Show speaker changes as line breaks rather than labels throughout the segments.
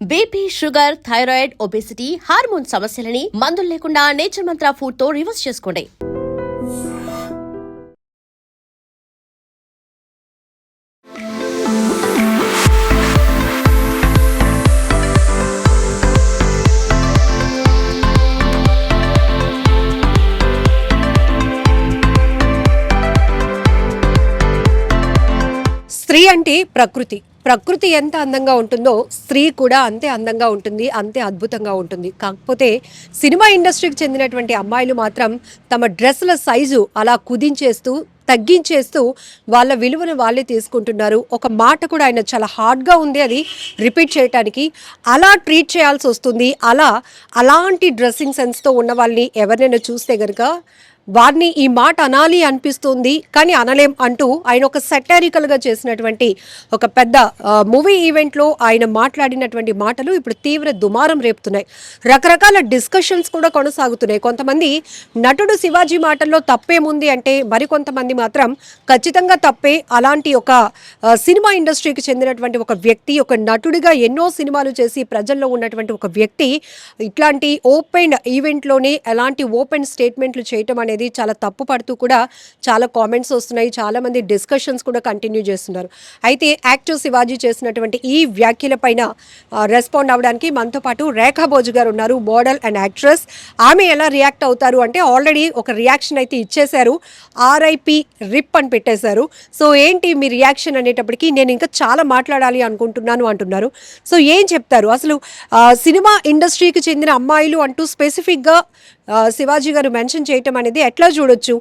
BP, sugar, thyroid, obesity, hormone సమస్యలని మందులు లేకుండా నేచర్ మంత్ర ఫుడ్ తో రివర్స్ చేసుకోండి.
స్త్రీ అంటే ప్రకృతి ఎంత అందంగా ఉంటుందో స్త్రీ కూడా అంతే అందంగా ఉంటుంది, అంతే అద్భుతంగా ఉంటుంది. కాకపోతే సినిమా ఇండస్ట్రీకి చెందినటువంటి అమ్మాయిలు మాత్రం తమ డ్రెస్సుల సైజు అలా కుదించేస్తూ తగ్గించేస్తూ వాళ్ళ విలువను వాళ్ళే తీసుకుంటున్నారు. ఒక మాట కూడా ఆయన చాలా హార్డ్గా ఉంది అది రిపీట్ చేయడానికి. అలా ట్రీట్ చేయాల్సి వస్తుంది. అలాంటి డ్రెస్సింగ్ సెన్స్తో ఉన్న వాళ్ళని ఎవరినైనా చూస్తే కనుక వారిని ఈ మాట అనాలి అనిపిస్తుంది, కానీ అనలేం అంటూ ఆయన ఒక సెటారికల్గా చేసినటువంటి ఒక పెద్ద మూవీ ఈవెంట్లో ఆయన మాట్లాడినటువంటి మాటలు ఇప్పుడు తీవ్ర దుమారం రేపుతున్నాయి. రకరకాల డిస్కషన్స్ కూడా కొనసాగుతున్నాయి. కొంతమంది నటుడు శివాజీ మాటల్లో తప్పేముంది అంటే, మరికొంతమంది మాత్రం ఖచ్చితంగా తప్పే. అలాంటి ఒక సినిమా ఇండస్ట్రీకి చెందినటువంటి ఒక వ్యక్తి, ఒక నటుడిగా ఎన్నో సినిమాలు చేసి ప్రజల్లో ఉన్నటువంటి ఒక వ్యక్తి ఇట్లాంటి ఓపెన్ ఈవెంట్లోనే ఎలాంటి ఓపెన్ స్టేట్మెంట్లు చేయటం అనేది చాలా తప్పు పడుతూ కూడా చాలా కామెంట్స్ వస్తున్నాయి. చాలామంది డిస్కషన్స్ కూడా కంటిన్యూ చేస్తున్నారు. అయితే యాక్టర్ శివాజీ చేసినటువంటి ఈ వ్యాఖ్యలపైన రెస్పాండ్ అవ్వడానికి మనతో పాటు రేఖా భోజ్ గారు ఉన్నారు, మోడల్ అండ్ యాక్ట్రెస్. ఆమె ఎలా రియాక్ట్ అవుతారు అంటే, ఆల్రెడీ ఒక రియాక్షన్ అయితే ఇచ్చేశారు, RIP రిప్ అని పెట్టేశారు. సో ఏంటి మీ రియాక్షన్ అనేటప్పటికీ, నేను ఇంకా చాలా మాట్లాడాలి అనుకుంటున్నాను అంటున్నారు. సో ఏం చెప్తారు అసలు? సినిమా ఇండస్ట్రీకి చెందిన అమ్మాయిలు అంటూ స్పెసిఫిక్గా శివాజీ గారు మెన్షన్ చేయటం అనేది ఎట్లా చూడొచ్చు?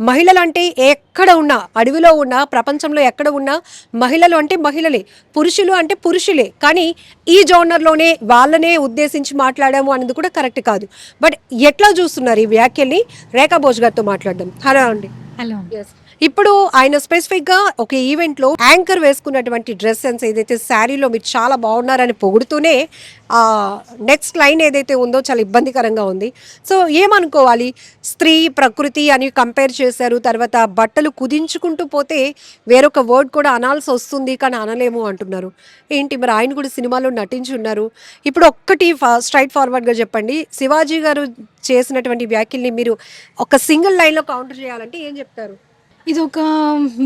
మహిళలు అంటే ఎక్కడ ఉన్నా, అడవిలో ఉన్నా, ప్రపంచంలో ఎక్కడ ఉన్నా మహిళలు అంటే మహిళలే, పురుషులు అంటే పురుషులే. కానీ ఈ జోనర్లోనే వాళ్ళనే ఉద్దేశించి మాట్లాడాము అనేది కూడా కరెక్ట్ కాదు. బట్ ఎట్లా చూస్తున్నారు ఈ వ్యాఖ్యల్ని? రేఖా భోజ్ గారితో మాట్లాడదాం. హలో అండి.
హలో.
ఇప్పుడు ఆయన స్పెసిఫిక్గా ఒక ఈవెంట్లో యాంకర్ వేసుకున్నటువంటి డ్రెస్ సెన్స్ ఏదైతే, శారీలో మీరు చాలా బాగున్నారని పొగుడుతూనే నెక్స్ట్ లైన్ ఏదైతే ఉందో చాలా ఇబ్బందికరంగా ఉంది. సో ఏమనుకోవాలి? స్త్రీ, ప్రకృతి అని కంపేర్ చేశారు. తర్వాత బట్టలు కుదించుకుంటూ పోతే వేరొక వర్డ్ కూడా అనాల్సి వస్తుంది, కానీ అనలేము అంటున్నారు. ఏంటి మరి? ఆయన కూడా సినిమాలో నటించి ఉన్నారు. ఇప్పుడు ఒక్కటి స్ట్రైట్ ఫార్వర్డ్గా చెప్పండి, శివాజీ గారు చేసినటువంటి వ్యాఖ్యల్ని మీరు ఒక సింగిల్ లైన్లో కౌంటర్ చేయాలంటే ఏం చెప్తారు?
ఇది ఒక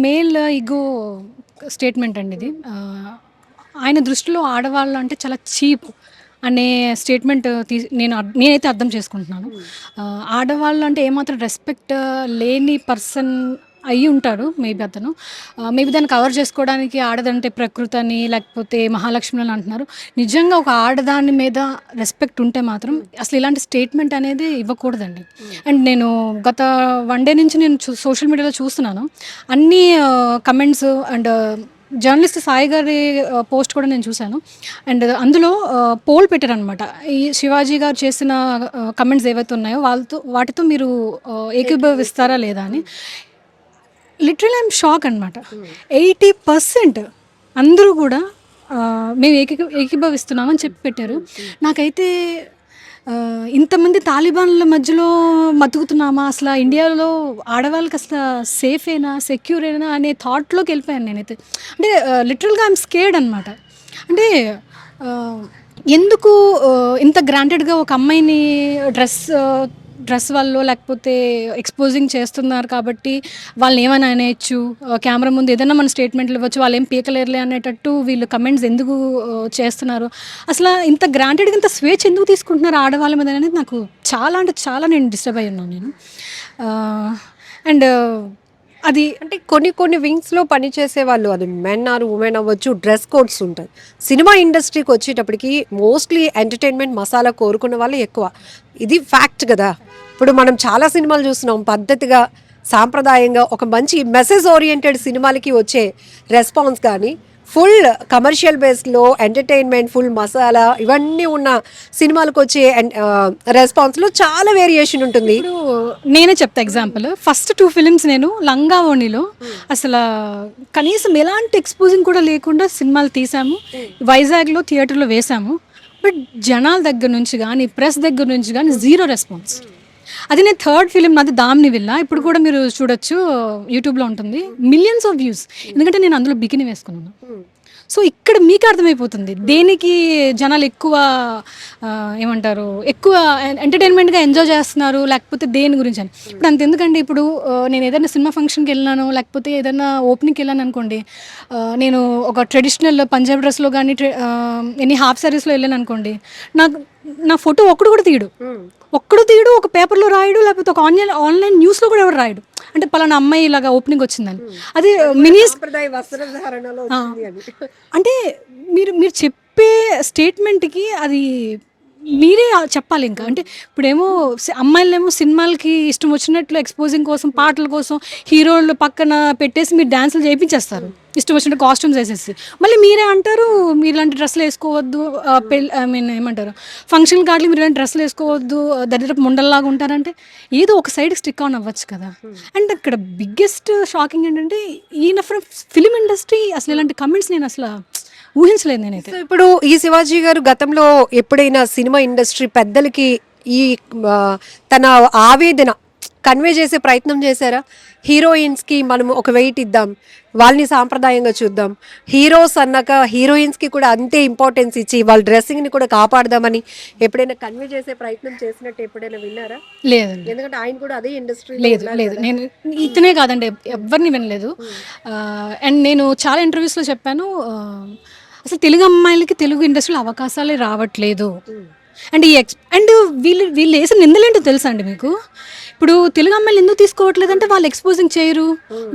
మేల్ ఇగో స్టేట్మెంట్ అండి ఇది. ఆయన దృష్టిలో ఆడవాళ్ళు అంటే చాలా చీప్ అనే స్టేట్మెంట్ నేనైతే అర్థం చేసుకుంటున్నాను. ఆడవాళ్ళు అంటే ఏమాత్రం రెస్పెక్ట్ లేని పర్సన్ అయ్యి ఉంటాడు మేబీ అతను. మేబీ దాన్ని కవర్ చేసుకోవడానికి ఆడదంటే ప్రకృతి అని, లేకపోతే మహాలక్ష్మి అని అంటున్నారు. నిజంగా ఒక ఆడదాని మీద రెస్పెక్ట్ ఉంటే మాత్రం అసలు ఇలాంటి స్టేట్మెంట్ అనేది ఇవ్వకూడదండి. అండ్ నేను గత 1 డే నుంచి నేను సోషల్ మీడియాలో చూస్తున్నాను అన్ని కమెంట్స్. అండ్ జర్నలిస్ట్ సాయి గారి పోస్ట్ కూడా నేను చూశాను. అండ్ అందులో పోల్ పెట్టారనమాట, ఈ శివాజీ గారు చేసిన కమెంట్స్ ఏవైతే ఉన్నాయో వాటితో మీరు ఏకీభవిస్తారా లేదా అని. లిటరల్ ఐఎమ్ షాక్ అనమాట. 80% అందరూ కూడా మేము ఏకీభవిస్తున్నామని చెప్పి పెట్టారు. నాకైతే ఇంతమంది తాలిబాన్ల మధ్యలో మతుకుతున్నామా, అసలు ఇండియాలో ఆడవాళ్ళకి అసలు సేఫేనా, సెక్యూరేనా అనే థాట్లోకి వెళ్ళిపోయాను నేనైతే. అంటే లిటరల్గా ఐఎమ్ స్కేర్డ్ అనమాట. అంటే ఎందుకు ఇంత గ్రాంటెడ్గా ఒక అమ్మాయిని డ్రెస్ వల్ల లేకపోతే ఎక్స్పోజింగ్ చేస్తున్నారు కాబట్టి వాళ్ళని ఏమైనా అనేయచ్చు, కెమెరా ముందు ఏదైనా మన స్టేట్మెంట్లు ఇవ్వచ్చు, వాళ్ళు ఏం పీకలేరులే అనేటట్టు వీళ్ళు కమెంట్స్ ఎందుకు చేస్తున్నారు? అసలు ఇంత గ్రాంటెడ్గా ఇంత స్వేచ్ఛ ఎందుకు తీసుకుంటున్నారు ఆడవాళ్ళ మీద అనేది నాకు చాలా అంటే చాలా నేను డిస్టర్బ్ అయ్యి ఉన్నాను నేను. అండ్ అది
అంటే కొన్ని వింగ్స్లో పనిచేసే వాళ్ళు, అది మెన్ ఆర్ ఉమెన్ అవ్వచ్చు, డ్రెస్ కోడ్స్ ఉంటాయి. సినిమా ఇండస్ట్రీకి వచ్చేటప్పటికి మోస్ట్లీ ఎంటర్టైన్మెంట్ మసాలా కోరుకున్న వాళ్ళు ఎక్కువ. ఇది ఫ్యాక్ట్ కదా. ఇప్పుడు మనం చాలా సినిమాలు చూస్తున్నాం, పద్ధతిగా సాంప్రదాయంగా ఒక మంచి మెసేజ్ ఓరియంటెడ్ సినిమాలకి వచ్చే రెస్పాన్స్ కానీ, ఫుల్ కమర్షియల్ బేస్లో ఎంటర్టైన్మెంట్, ఫుల్ మసాలా ఇవన్నీ ఉన్న సినిమాలకు వచ్చే రెస్పాన్స్లో చాలా వేరియేషన్ ఉంటుంది.
ఇప్పుడు నేనే చెప్తా ఎగ్జాంపుల్. ఫస్ట్ 2 ఫిలిమ్స్ నేను లంగా ఓణిలో అసలు కనీసం ఎలాంటి ఎక్స్పోజింగ్ కూడా లేకుండా సినిమాలు తీసాము, వైజాగ్లో థియేటర్లో వేసాము. బట్ జనాల దగ్గర నుంచి కానీ, ప్రెస్ దగ్గర నుంచి కానీ జీరో రెస్పాన్స్. అది నేను 3rd ఫిలిం నాది దామిని విల్లా. ఇప్పుడు కూడా మీరు చూడొచ్చు, యూట్యూబ్లో ఉంటుంది, మిలియన్స్ ఆఫ్ వ్యూస్. ఎందుకంటే నేను అందులో బికిని వేసుకున్నాను. సో ఇక్కడ మీకు అర్థమైపోతుంది దేనికి జనాలు ఎక్కువ ఏమంటారు ఎక్కువ ఎంటర్టైన్మెంట్గా ఎంజాయ్ చేస్తున్నారు లేకపోతే దేని గురించి అని. ఇప్పుడు అంతెందుకండి, ఇప్పుడు నేను ఏదైనా సినిమా ఫంక్షన్కి వెళ్ళాను లేకపోతే ఏదైనా ఓపెనింగ్కి వెళ్ళాను అనుకోండి, నేను ఒక ట్రెడిషనల్ పంజాబీ డ్రెస్లో కానీ ఎన్ని హాఫ్ సారీస్లో వెళ్ళాను అనుకోండి, నా ఫోటో ఒక్కడు తీయడు, ఒక పేపర్లో రాయడు, లేకపోతే ఒక ఆన్లైన్ న్యూస్లో కూడా ఎవరు రాయడు, అంటే పలానా అమ్మాయి ఇలాగా ఓపెనింగ్ వచ్చిందని. అది మినీ అంటే మీరు చెప్పే స్టేట్మెంట్కి అది మీరే చెప్పాలి. ఇంకా అంటే ఇప్పుడేమో అమ్మాయిలేమో సినిమాలకి ఇష్టం వచ్చినట్లు ఎక్స్పోజింగ్ కోసం పాటల కోసం హీరోలు పక్కన పెట్టేసి మీరు డ్యాన్సులు చేయించేస్తారు ఇష్టం వచ్చినట్టు కాస్ట్యూమ్స్ వేసేసి. మళ్ళీ మీరే అంటారు మీరు ఇలాంటి డ్రెస్సులు వేసుకోవద్దు, ఏమంటారు ఫంక్షన్ కార్డులు మీరు ఇలాంటి డ్రెస్సులు వేసుకోవద్దు, దరిద్రపు ముండల్లాగా ఉంటారంటే ఏదో ఒక సైడ్ స్టిక్ ఆన్ అవ్వచ్చు కదా. అండ్ అక్కడ బిగ్గెస్ట్ షాకింగ్ ఏంటంటే ఈయన ఫ్రమ్ ఫిలిం ఇండస్ట్రీ అసలు ఇలాంటి కమెంట్స్ నేను అసలు ఊహించలేదు నేనైతే.
సో ఇప్పుడు ఈ శివాజీ గారు గతంలో ఎప్పుడైనా సినిమా ఇండస్ట్రీ పెద్దలకి ఈ తన ఆవేదన కన్వే చేసే ప్రయత్నం చేశారా? హీరోయిన్స్కి మనం ఒక వెయిట్ ఇద్దాం, వాళ్ళని సాంప్రదాయంగా చూద్దాం, హీరోస్ అన్నాక హీరోయిన్స్కి కూడా అంతే ఇంపార్టెన్స్ ఇచ్చి వాళ్ళ డ్రెస్సింగ్ని కూడా కాపాడదామని ఎప్పుడైనా కన్వే చేసే ప్రయత్నం చేసినట్టు ఎప్పుడైనా విన్నారా?
లేదండి,
ఎందుకంటే ఆయన కూడా అదే ఇండస్ట్రీ.
లేదు నేను ఇతనే కాదండి, ఎవరిని వినలేదు. అండ్ నేను చాలా ఇంటర్వ్యూస్లో చెప్పాను, అసలు తెలుగు అమ్మాయిలకి తెలుగు ఇండస్ట్రీలో అవకాశాలే రావట్లేదు. అండ్ అండ్ వీళ్ళు వేసిన నిందలేంటో తెలుసా అండి మీకు? ఇప్పుడు తెలుగు అమ్మాయిలు ఎందుకు తీసుకోవట్లేదు అంటే వాళ్ళు ఎక్స్పోజింగ్ చేయరు,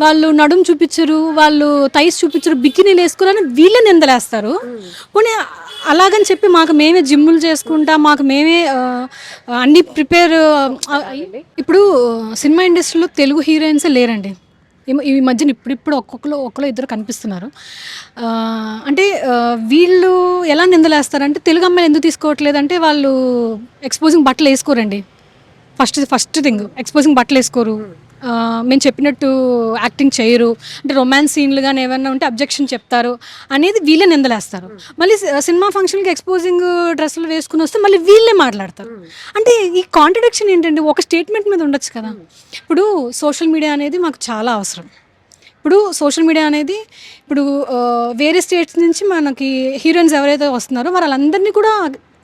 వాళ్ళు నడుము చూపించరు, వాళ్ళు థైస్ చూపించరు, బికినీలు వేసుకోరని వీళ్ళే నిందలేస్తారు. పోనీ అలాగని చెప్పి మాకు మేమే జిమ్ములు చేసుకుంటా, మాకు మేమే అన్ని ప్రిపేర్. ఇప్పుడు సినిమా ఇండస్ట్రీలో తెలుగు హీరోయిన్సే లేరండి ఈ మధ్యన. ఇప్పుడు ఒక్కలో ఇద్దరు కనిపిస్తున్నారు. అంటే వీళ్ళు ఎలా నిందలేస్తారంటే తెలుగు అమ్మాయిలు ఎందుకు తీసుకోవట్లేదు అంటే వాళ్ళు ఎక్స్పోజింగ్ బట్టలు వేసుకోరండి. ఫస్ట్ థింగ్ ఎక్స్పోజింగ్ బట్టలు వేసుకోరు, మేము చెప్పినట్టు యాక్టింగ్ చేయరు, అంటే రొమాన్స్ సీన్లు కానీ ఏమైనా ఉంటే అబ్జెక్షన్ చెప్తారు అనేది వీళ్ళే నిందలేస్తారు. మళ్ళీ సినిమా ఫంక్షన్కి ఎక్స్పోజింగ్ డ్రెస్సులు వేసుకుని వస్తే మళ్ళీ వీళ్ళే మాట్లాడతారు. అంటే ఈ కాంట్రడిక్షన్ ఏంటంటే ఒక స్టేట్మెంట్ మీద ఉండొచ్చు కదా. ఇప్పుడు సోషల్ మీడియా అనేది మాకు చాలా అవసరం. ఇప్పుడు సోషల్ మీడియా అనేది ఇప్పుడు వేరే స్టేట్స్ నుంచి మనకి హీరోయిన్స్ ఎవరైతే వస్తున్నారో వాళ్ళందరినీ కూడా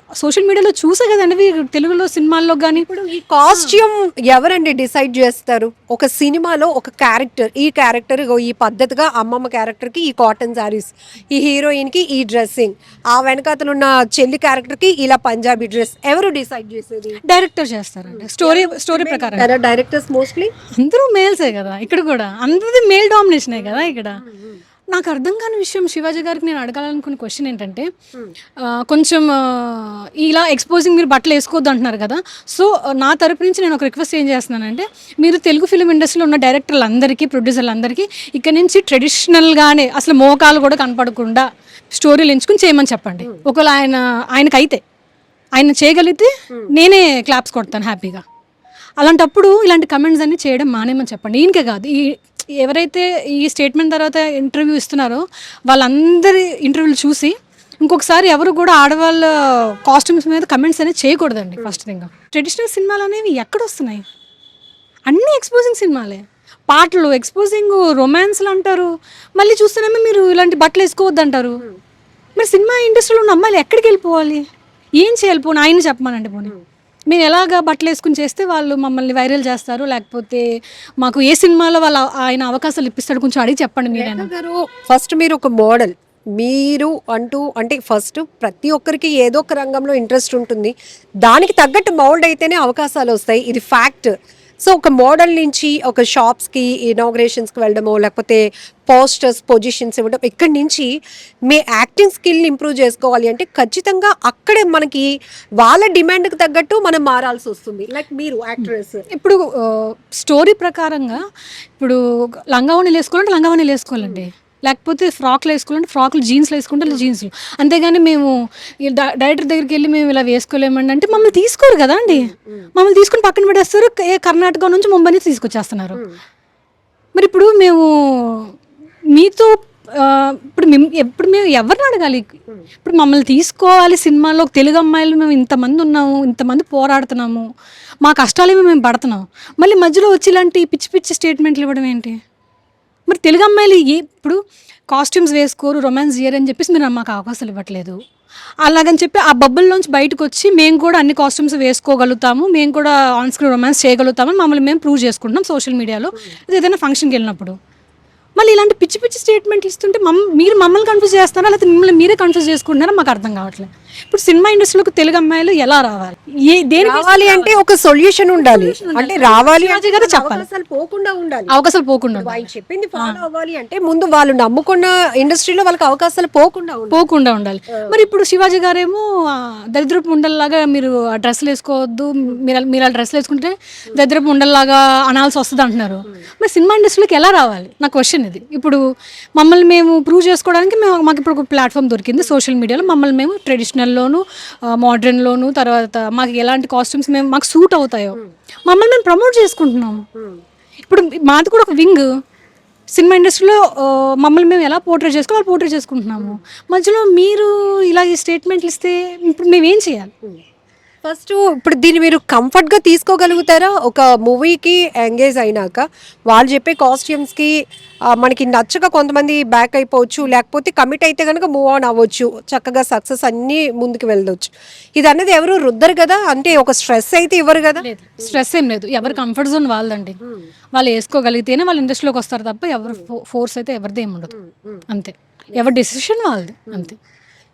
సోషల్ మీడియాలో చూసే కదండి తెలుగులో సినిమాల్లో కానీ. ఇప్పుడు
ఈ కాస్ట్యూమ్ ఎవరండి డిసైడ్ చేస్తారు? ఒక సినిమాలో ఒక క్యారెక్టర్, ఈ క్యారెక్టర్ ఈ పద్ధతిగా అమ్మమ్మ క్యారెక్టర్కి ఈ కాటన్ శారీస్, ఈ హీరోయిన్కి ఈ డ్రెస్సింగ్, ఆ వెనకాతలు ఉన్న చెల్లి క్యారెక్టర్కి ఇలా పంజాబీ డ్రెస్, ఎవరు డిసైడ్ చేసేది?
డైరెక్టర్ చేస్తారండి. స్టోరీ ప్రకారం
డైరెక్టర్స్ మోస్ట్లీ
అందరూ మేల్సే కదా, ఇక్కడ కూడా అందరిది మేల్ డామినేషనే కదా. ఇక్కడ నాకు అర్థం కాని విషయం శివాజీ గారికి నేను అడగాలనుకున్న క్వశ్చన్ ఏంటంటే, కొంచెం ఇలా ఎక్స్పోజింగ్ మీరు బట్టలు వేసుకోవద్దు అంటున్నారు కదా. సో నా తరపు నుంచి నేను ఒక రిక్వెస్ట్ ఏం చేస్తున్నానంటే, మీరు తెలుగు ఫిలిం ఇండస్ట్రీలో ఉన్న డైరెక్టర్లు అందరికీ, ప్రొడ్యూసర్లు అందరికీ ఇక్కడ నుంచి ట్రెడిషనల్గానే అసలు మోకాలు కూడా కనపడకుండా స్టోరీలు ఎంచుకుని చేయమని చెప్పండి. ఒకవేళ ఆయనకైతే ఆయన చేయగలిగితే నేనే క్లాప్స్ కొడతాను హ్యాపీగా. అలాంటప్పుడు ఇలాంటి కమెంట్స్ అన్ని చేయడం మానేమని చెప్పండి. ఈయనకే కాదు, ఎవరైతే ఈ స్టేట్మెంట్ తర్వాత ఇంటర్వ్యూ ఇస్తున్నారో వాళ్ళందరి ఇంటర్వ్యూలు చూసి ఇంకొకసారి ఎవరు కూడా ఆడవాళ్ళ కాస్ట్యూమ్స్ మీద కమెంట్స్ అనేది చేయకూడదండి. ఫస్ట్ థింగ్, ట్రెడిషనల్ సినిమాలు అనేవి ఎక్కడ వస్తున్నాయి? అన్నీ ఎక్స్పోజింగ్ సినిమాలే, పాటలు ఎక్స్పోజింగ్, రొమాన్స్లు అంటారు, మళ్ళీ చూస్తేనేమో మీరు ఇలాంటి బట్టలు వేసుకోవద్దు అంటారు. మరి సినిమా ఇండస్ట్రీలో ఉన్న అమ్మాయిలు ఎక్కడికి వెళ్ళిపోవాలి? ఏం చేయాలి? పోనీ ఆయన చెప్పమానండి. పోనీ మేము ఎలాగ బట్టలు వేసుకుని చేస్తే వాళ్ళు మమ్మల్ని వైరల్ చేస్తారు, లేకపోతే మాకు ఏ సినిమాలో ఆయన అవకాశాలు ఇప్పిస్తాడు, కొంచెం అడిగి చెప్పండి. మీరైనా
గారు ఫస్ట్ మీరు ఒక మోడల్, మీరు అంటే ఫస్ట్ ప్రతి ఒక్కరికి ఏదో ఒక రంగంలో ఇంట్రెస్ట్ ఉంటుంది, దానికి తగ్గట్టు మౌల్డ్ అయితేనే అవకాశాలు వస్తాయి, ఇది ఫ్యాక్ట్. సో ఒక మోడల్ నుంచి ఒక షాప్స్కి ఇనాగ్రేషన్స్కి వెళ్ళడమో లేకపోతే పోస్టర్స్ పొజిషన్స్ ఇవ్వడం, ఇక్కడి నుంచి మీ యాక్టింగ్ స్కిల్ని ఇంప్రూవ్ చేసుకోవాలి అంటే ఖచ్చితంగా అక్కడే మనకి వాళ్ళ డిమాండ్కి తగ్గట్టు మనం మారాల్సి వస్తుంది. లైక్ మీరు యాక్ట్రెస్,
ఇప్పుడు స్టోరీ ప్రకారంగా ఇప్పుడు లంగావణిలు వేసుకోవాలంటే లంగావణిలు వేసుకోవాలండి, లేకపోతే ఫ్రాక్లు వేసుకోవాలంటే ఫ్రాక్లు, జీన్స్లు వేసుకుంటే జీన్స్లు. అంతేగాని మేము డైరెక్టర్ దగ్గరికి వెళ్ళి మేము ఇలా వేసుకోలేమండి అంటే మమ్మల్ని తీసుకోరు కదా అండి. మమ్మల్ని తీసుకుని పక్కన పెట్టేస్తారు, కర్ణాటక నుంచి ముంబై నుంచి తీసుకొచ్చేస్తున్నారు. మరి ఇప్పుడు మేము మీతో ఇప్పుడు మేము ఎవరిని అడగాలి? ఇప్పుడు మమ్మల్ని తీసుకోవాలి సినిమాలో, తెలుగు అమ్మాయిలు మేము ఇంతమంది ఉన్నాము, ఇంతమంది పోరాడుతున్నాము, మా కష్టాలేమో మేము పడుతున్నాం, మళ్ళీ మధ్యలో వచ్చి ఇలాంటి పిచ్చి పిచ్చి స్టేట్మెంట్లు ఇవ్వడం ఏంటి? మరి తెలుగు అమ్మాయిలు ఇప్పుడు కాస్ట్యూమ్స్ వేసుకోరు, రొమాన్స్ చేయరు అని చెప్పేసి మీరు మాకు అవకాశాలు ఇవ్వట్లేదు. అలాగని చెప్పి ఆ బబ్బుల్లోంచి బయటకు వచ్చి మేము కూడా అన్ని కాస్ట్యూమ్స్ వేసుకోగలుగుతాము, మేము కూడా ఆన్ స్క్రీన్ రొమాన్స్ చేయగలుగుతామని మమ్మల్ని మేము ప్రూవ్ చేసుకుంటున్నాం సోషల్ మీడియాలో, ఏదైనా ఫంక్షన్కి వెళ్ళినప్పుడు. మళ్ళీ ఇలాంటి పిచ్చి పిచ్చి స్టేట్మెంట్లు ఇస్తుంటే మీరు మమ్మల్ని కన్ఫ్యూజ్ చేస్తారా, లేకపోతే మిమ్మల్ని మీరే కన్ఫ్యూజ్ చేసుకుంటున్నారా మాకు అర్థం కావట్లేదు. ఇప్పుడు సినిమా ఇండస్ట్రీలోకి తెలుగు అమ్మాయిలు ఎలా రావాలి, దేని
రావాలి అంటే ఒక సొల్యూషన్ ఉండాలి. అంటే రావాలి
శివాజీ గారు చెప్పాలి,
అవకాశాలు పోకుండా ఉండాలి.
అవకాశాలు పోకుండా ఉండాలి.
ఆయన చెప్పింది ఫాలో అవ్వాలి అంటే ముందు వాళ్ళు నమ్ముకున్న ఇండస్ట్రీలో వాళ్ళకి అవకాశాలు పోకుండా ఉండాలి.
మరి ఇప్పుడు శివాజీ గారేమో దరిద్రపు ఉండల్లాగా మీరు ఆ డ్రెస్సులు వేసుకోవద్దు, మీరు ఆ డ్రెస్సులు వేసుకుంటే దరిద్రపు ఉండల్లాగా అనాల్సి వస్తుంది అంటున్నారు. మరి సినిమా ఇండస్ట్రీలోకి ఎలా రావాలి నా క్వశ్చన్ ఇది. ఇప్పుడు మమ్మల్ని మేము ప్రూవ్ చేసుకోవడానికి మాకు ఇప్పుడు ఒక ప్లాట్ఫామ్ దొరికింది సోషల్ మీడియాలో. మమ్మల్ని మేము ట్రెడిషనల్లోను మోడర్న్లోను, తర్వాత మాకు ఎలాంటి కాస్ట్యూమ్స్ మాకు సూట్ అవుతాయో మమ్మల్ని మేము ప్రమోట్ చేసుకుంటున్నాం. ఇప్పుడు మాది కూడా ఒక వింగ్ సినిమా ఇండస్ట్రీలో, మమ్మల్ని మేము ఎలా పోర్ట్రేట్ చేసుకోవాలి పోర్ట్రేట్ చేసుకుంటున్నాము. మధ్యలో మీరు ఇలా ఈ స్టేట్మెంట్లు ఇస్తే ఇప్పుడు మేము ఏం చేయాలి?
ఫస్ట్ ఇప్పుడు దీన్ని మీరు కంఫర్ట్గా తీసుకోగలుగుతారా? ఒక మూవీకి ఎంగేజ్ అయినాక వాళ్ళు చెప్పే కాస్ట్యూమ్స్కి మనకి నచ్చక కొంతమంది బ్యాక్ అయిపోవచ్చు, లేకపోతే కమిట్ అయితే కనుక మూవ్ ఆన్ అవ్వచ్చు, చక్కగా సక్సెస్ అన్నీ ముందుకు వెళ్ళవచ్చు. ఇది అన్నది ఎవరు రుద్దరు కదా, అంటే ఒక స్ట్రెస్ అయితే ఇవ్వరు కదా.
స్ట్రెస్ ఏం లేదు, ఎవరి కంఫర్ట్ జోన్ వాళ్ళదండి. వాళ్ళు వేసుకోగలిగితేనే వాళ్ళు ఇండస్ట్రీలోకి వస్తారు తప్ప ఎవరు ఫోర్స్ అయితే ఎవరిది ఏమి ఉండదు. అంతే, ఎవరి డెసిషన్ వాళ్ళది అంతే.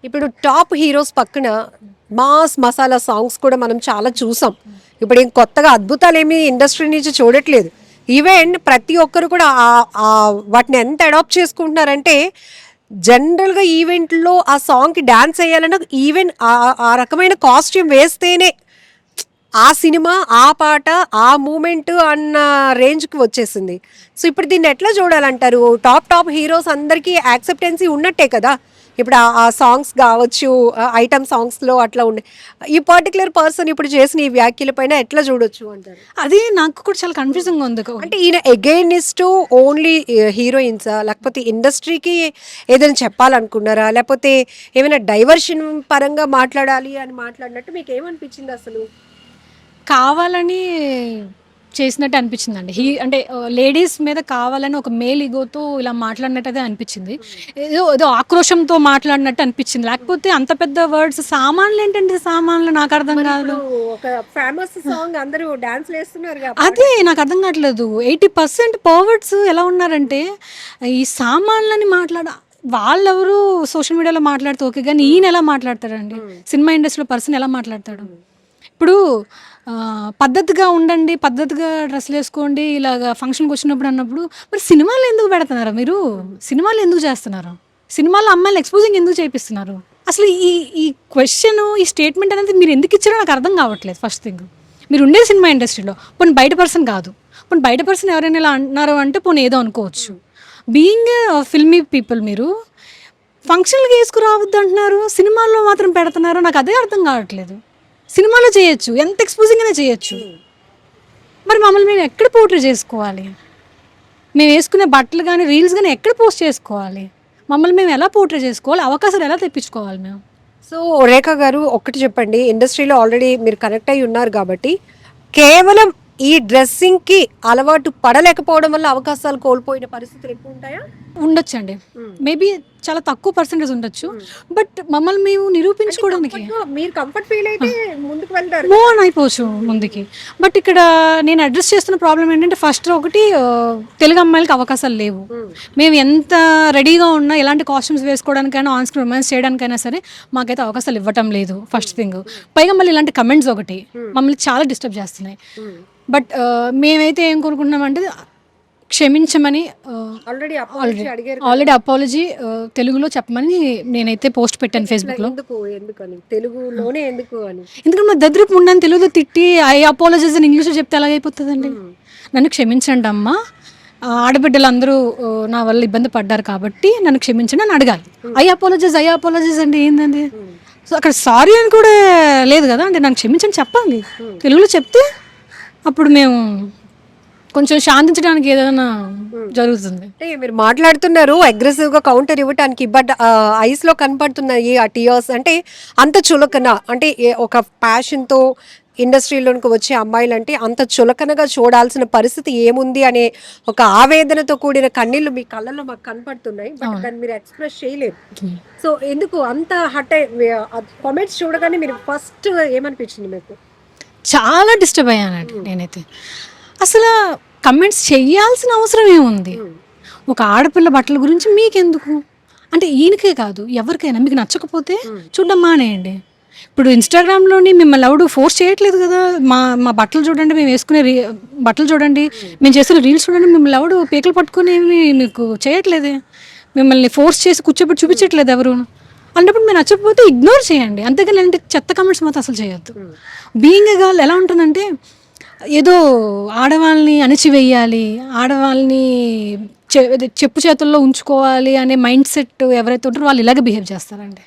ఇప్పుడు టాప్ హీరోస్ పక్కన మాస్ మసాలా సాంగ్స్ కూడా మనం చాలా చూసాం. ఇప్పుడు ఏం కొత్తగా అద్భుతాలు ఏమి ఇండస్ట్రీ నుంచి చూడట్లేదు. ఈవెన్ ప్రతి ఒక్కరు కూడా వాటిని ఎంత అడాప్ట్ చేసుకుంటున్నారంటే జనరల్గా ఈవెంట్లో ఆ సాంగ్కి డ్యాన్స్ వేయాలన్నా ఈవెన్ ఆ రకమైన కాస్ట్యూమ్ వేస్తేనే ఆ సినిమా, ఆ పాట, ఆ మూమెంట్ అన్న రేంజ్కి వచ్చేసింది. సో ఇప్పుడు దీన్ని ఎట్లా చూడాలంటారు? టాప్ హీరోస్ అందరికీ యాక్సెప్టెన్సీ ఉన్నట్టే కదా. ఇప్పుడు ఆ సాంగ్స్ కావచ్చు, ఐటమ్ సాంగ్స్లో అట్లా ఉండే ఈ పర్టికులర్ పర్సన్ ఇప్పుడు చేసిన ఈ వ్యాఖ్యల పైన ఎట్లా చూడొచ్చు అంటారు?
అది నాకు కూడా చాలా కన్ఫ్యూజింగ్ ఉంది.
అంటే ఈయన అగైనిస్ట్ ఓన్లీ హీరోయిన్సా, లేకపోతే ఇండస్ట్రీకి ఏదైనా చెప్పాలనుకున్నారా, లేకపోతే ఏమైనా డైవర్షన్ పరంగా మాట్లాడాలి అని మాట్లాడినట్టు మీకు ఏమనిపించింది అసలు?
కావాలని చేసినట్టు అనిపించిందండి. అంటే లేడీస్ మీద కావాలని ఒక మేల్ ఈగోతో ఇలా మాట్లాడినట్టు అదే అనిపించింది. ఏదో ఆక్రోషంతో మాట్లాడినట్టు అనిపించింది. లేకపోతే అంత పెద్ద వర్డ్స్, సామాన్లు ఏంటంటే సామాన్లు నాకు అర్థం కాదు.
ఒక ఫేమస్ సాంగ్ అందరూ డాన్స్ వేస్తున్నారు,
అదే నాకు అర్థం కావట్లేదు. 80% పర్వర్డ్స్ ఎలా ఉన్నారంటే ఈ సామాన్లని వాళ్ళెవరు సోషల్ మీడియాలో మాట్లాడితే ఓకే, కానీ ఈయన ఎలా మాట్లాడతారండి? సినిమా ఇండస్ట్రీలో పర్సన్ ఎలా మాట్లాడతాడు? ఇప్పుడు పద్ధతిగా ఉండండి, పద్ధతిగా డ్రెస్సులు వేసుకోండి, ఇలాగ ఫంక్షన్కి వచ్చినప్పుడు అన్నప్పుడు మరి సినిమాలు ఎందుకు పెడుతున్నారు? మీరు సినిమాలు ఎందుకు చేస్తున్నారు? సినిమాలో అమ్మాయిలు ఎక్స్పోజింగ్ ఎందుకు చేపిస్తున్నారు? అసలు ఈ క్వశ్చన్, ఈ స్టేట్మెంట్ అనేది మీరు ఎందుకు ఇచ్చారో నాకు అర్థం కావట్లేదు. ఫస్ట్ థింగ్, మీరు ఉండే సినిమా ఇండస్ట్రీలో పోనీ బయట పర్సన్ కాదు, పోనీ బయట పర్సన్ ఎవరైనా ఇలా అంటున్నారు అంటే పోనీ ఏదో అనుకోవచ్చు. బీయింగ్ ఫిల్మీ పీపుల్ మీరు ఫంక్షన్లకి వేసుకురావద్దు అంటున్నారు, సినిమాల్లో మాత్రం పెడుతున్నారు. నాకు అదే అర్థం కావట్లేదు. సినిమాలో చేయొచ్చు, ఎంత ఎక్స్పోజింగ్ అయినా చేయొచ్చు, మరి మమ్మల్ని మేము ఎక్కడ పోర్ట్రేట్ చేసుకోవాలి? మేము వేసుకునే బట్టలు కానీ రీల్స్ కానీ ఎక్కడ పోస్ట్ చేసుకోవాలి? మమ్మల్ని మేము ఎలా పోర్ట్రేట్ చేసుకోవాలి? అవకాశాలు ఎలా తెప్పించుకోవాలి మేము?
సో రేఖ గారు ఒక్కటి చెప్పండి, ఇండస్ట్రీలో ఆల్రెడీ మీరు కనెక్ట్ అయి ఉన్నారు కాబట్టి కేవలం ఈ డ్రెస్సింగ్కి అలవాటు పడలేకపోవడం వల్ల అవకాశాలు కోల్పోయిన పరిస్థితులు ఎక్కువ ఉంటాయా?
ఉండొచ్చండి, మేబీ చాలా తక్కువ పర్సెంటేజ్ ఉండొచ్చు. బట్ మమ్మల్ని మేము నిరూపించుకోవడానికి
మీరు కంఫర్ట్ ఫీల్ అయితే ముందుకు వెళ్తారు,
మూవ్ ఆన్ అయిపోవచ్చు ముందుకి. బట్ ఇక్కడ నేను అడ్రస్ చేస్తున్న ప్రాబ్లం ఏంటంటే ఫస్ట్ ఒకటి, తెలుగు అమ్మాయిలకి అవకాశాలు లేవు. మేము ఎంత రెడీగా ఉన్నా, ఎలాంటి కాస్ట్యూమ్స్ వేసుకోవడానికైనా, ఆన్ స్క్రీన్ రొమాన్స్ చేయడానికైనా సరే మాకైతే అవకాశాలు ఇవ్వటం లేదు ఫస్ట్ థింగ్. పైగా మళ్ళీ ఇలాంటి కమెంట్స్ ఒకటి మమ్మల్ని చాలా డిస్టర్బ్ చేస్తున్నాయి. బట్ మేమైతే ఏం కోరుకుంటున్నామంటే క్షమించమని, ఆల్రెడీ అపాలజీ తెలుగులో చెప్పమని నేనైతే పోస్ట్ పెట్టాను ఫేస్బుక్లో. ఎందుకంటే మా దరిద్రపు ఉండని తెలుగులో తిట్టి ఐ అపాలజీస్ అని ఇంగ్లీష్లో చెప్తే ఎలాగైపోతుందండి? నన్ను క్షమించండి అమ్మా, ఆడబిడ్డలందరూ నా వల్ల ఇబ్బంది పడ్డారు కాబట్టి నన్ను క్షమించండి అని అడగాలి. ఐ అపాలజీస్ అంటే ఏంటండి? సో అక్కడ సారీ అని కూడా లేదు కదా, అంటే నన్ను క్షమించండి చెప్పాలి, తెలుగులో చెప్తే అప్పుడు మేము కొంచెం శాంతించడానికి ఏదైనా జరుగుతుంది.
అంటే మీరు మాట్లాడుతున్నారు అగ్రెసివ్గా కౌంటర్ ఇవ్వటానికి, బట్ ఐస్లో కనపడుతున్నాయి ఆ టీయర్స్. అంటే అంత చులకన, అంటే ఒక ప్యాషన్తో ఇండస్ట్రీలోకి వచ్చే అమ్మాయిలంటే అంత చులకనగా చూడాల్సిన పరిస్థితి ఏముంది అనే ఒక ఆవేదనతో కూడిన కన్నీళ్లు మీ కళ్ళలో మాకు కనపడుతున్నాయి. బట్ దాన్ని మీరు ఎక్స్ప్రెస్ చేయలేదు. సో ఎందుకు అంత హట్ కామెంట్స్ చూడగానే మీరు ఫస్ట్ ఏమనిపించింది మీకు?
చాలా డిస్టర్బ్ అయ్యానండి నేనైతే. అసలు కమెంట్స్ చెయ్యాల్సిన అవసరం ఏముంది? ఒక ఆడపిల్ల బట్టల గురించి మీకెందుకు? అంటే ఈయనకే కాదు, ఎవరికైనా మీకు నచ్చకపోతే చూడడం మానేయండి. ఇప్పుడు ఇన్స్టాగ్రామ్లోని మిమ్మల్ని ఎవడు ఫోర్స్ చేయట్లేదు కదా. మా మా బట్టలు చూడండి, మేము వేసుకునే బట్టలు చూడండి, మేము చేస్తున్న రీల్స్ చూడండి, మిమ్మల్ని ఎవడు పీకలు పట్టుకుని మీకు చేయట్లేదే. మిమ్మల్ని ఫోర్స్ చేసి కూర్చోబెట్టి చూపించట్లేదు ఎవరు. అన్నప్పుడు మీరు నచ్చకపోతే ఇగ్నోర్ చేయండి. అంతేగాని ఇలాంటి చెత్త కమెంట్స్ మాత్రం అసలు చేయొద్దు. బీయింగ్ ఏ గర్ల్ ఎలా ఉంటుందంటే ఏదో ఆడవాళ్ళని అణిచివేయాలి, ఆడవాళ్ళని చెప్పు చేతుల్లో ఉంచుకోవాలి అనే మైండ్ సెట్ ఎవరైతే ఉంటారో వాళ్ళు ఇలాగే బిహేవ్ చేస్తారండి.